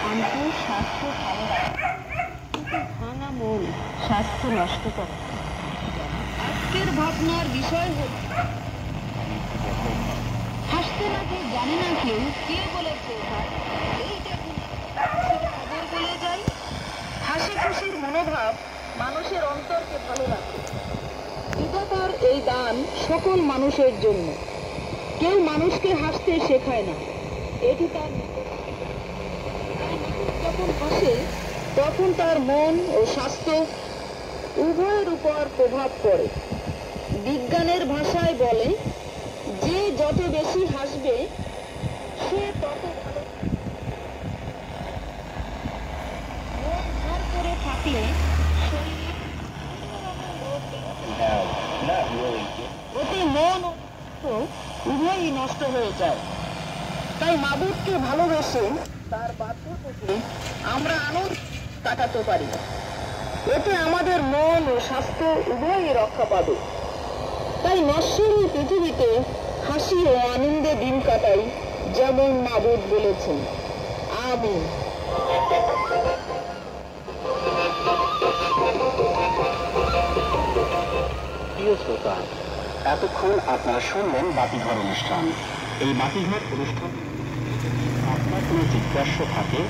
অন্তর স্বাস্থ্য ভালো রাখে, কিন্তু ভাঙা মন স্বাস্থ্য নষ্ট করে। আজকের ভাবনার বিষয় হল হাসতে না যে জানে না কেউ, কে বলেছে ভাই এইটা খবর বলে যাই। হাসি খুশির মনোভাব মানুষের অন্তরকে ভালো রাখে। বিধাতার এই দান সকল মানুষের জন্য। কেউ মানুষকে হাসতে শেখায় না, এটি তার যখন হাসে তখন তার মন ও স্বাস্থ্য উভয়ের উপর প্রভাব পড়ে। বিজ্ঞানের ভাষায় বলে, যে যত বেশি হাসবে সে তত ভালো। মন ভার করে থাকলে অতি মন ও উভয়ই নষ্ট হয়ে যায়। তাই মাবুদকে ভালোবেসে তার বাধ্য থেকে আমরা আনন্দ কাটাতে পারি। এতে আমাদের মন ও স্বাস্থ্য উভয়ই রক্ষা পাবে। তাই নশ্বর পৃথিবীতে হাসি ও আনন্দে দিন কাটাই, যেমন মাবুদ বলেছেন। আমিন। প্রিয় শ্রোতা, এতক্ষণ আপনারা শুনলেন বাতিঘর অনুষ্ঠান। এই বাতিঘর অনুষ্ঠান আপনার কোনো জিজ্ঞাসা থাকে